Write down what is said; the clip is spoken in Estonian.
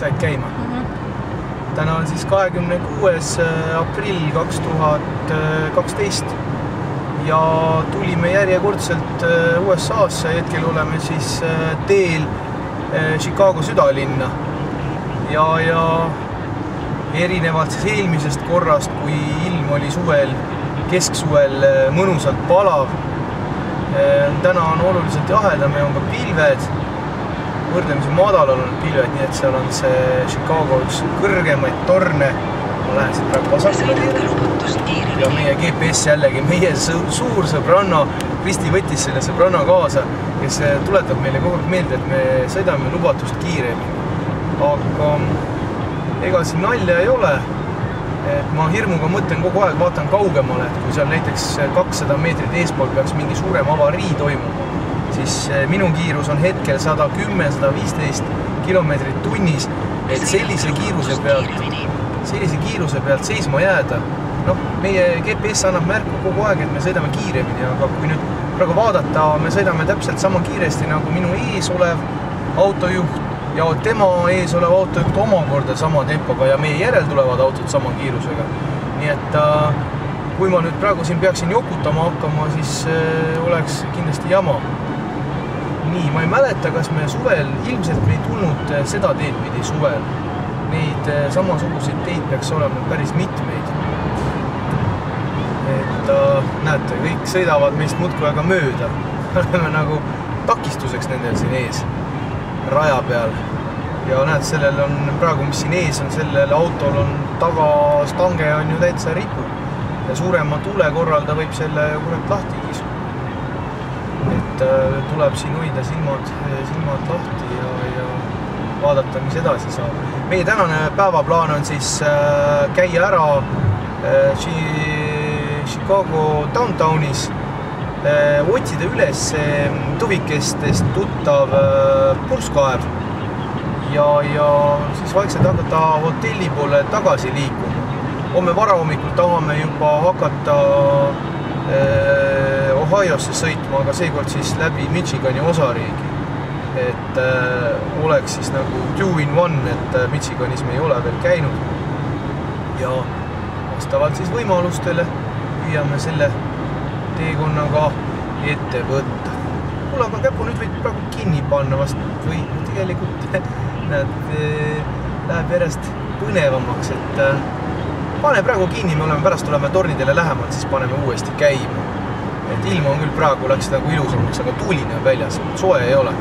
said käima. Täna on siis 26. aprill 2012 ja tulime järjekordselt USA-sse. Hetkel oleme siis teel Chicago südalinna ja erinevalt siis eelmisest korrast, kui ilm oli suvel, kesksuvel mõnusalt palav. Täna on oluliselt jahedam ja on ka pilved, võrdlemisi madalal on pilved, nii et seal on see Chicago üks kõrgemaid torne. Ma lähen siit praegu vasakule ja meie GPS jällegi, meie suur sõbranna Kristi võttis selle sõbranna kaasa, kes tuletab meile kogu aeg meelde, et me sõidame lubatust kiiremini. Aga ega siin nalja ei ole. Ma hirmuga mõtlen kogu aeg, vaatan kaugemale, et kui seal näiteks 200 meetrit eespool peaks mingi suurem avarii toimuma, siis minu kiirus on hetkel 110-115 kilomeetrit tunnis, et sellise kiiruse pealt seisma jääda. Noh, meie GPS annab märku kogu aeg, et me sõidame kiiremini, aga kui nüüd praegu vaadata, me sõidame täpselt sama kiiresti nagu minu ees olev autojuht ja tema ees olev autojuht omakorda sama tempoga ja meie järel tulevad autod sama kiirusega. Nii et kui ma nüüd praegu siin peaksin jokutama hakkama, siis oleks kindlasti jama. Nii, ma ei mäleta, kas me suvel, ilmselt me ei tulnud seda teed pidi suvel. Neid samasuguseid teid peaks olema päris mitmeid. Et näete, kõik sõidavad meist muudkui aga mööda. Oleme nagu takistuseks nendel siin ees raja peal. Ja näed, sellel on praegu, mis siin ees on, sellel autol on tagastange on ju täitsa ripu. Ja suurema tuule korral ta võib selle kurat lahti kisku. Et tuleb siin hoida silmad lahti ja vaadata, mis edasi saab. Meie tänane päevaplaan on siis käia ära Chicago downtownis, otsida üles tuvikestest tuttav purskkaev ja siis vaikselt hakata hotelli poole tagasi liikuma. Homme varahommikul tahame juba hakata Ohiosse sõitma, aga seekord siis läbi Michigani osariigi. Et oleks siis nagu 2-in-1, et Michiganis me ei ole veel käinud. Ja vastavalt siis võimalustele püüame selle teekonnaga ette võtta. Kuule, aga käpu nüüd võid praegu kinni panna vast või tegelikult näed, läheb järjest põnevamaks, et pane praegu kinni, me pärast tuleme tornidele lähemalt, siis paneme uuesti käima. Et ilm on küll praegu läks nagu ilusamaks, aga tuuline on väljas, soe ei ole.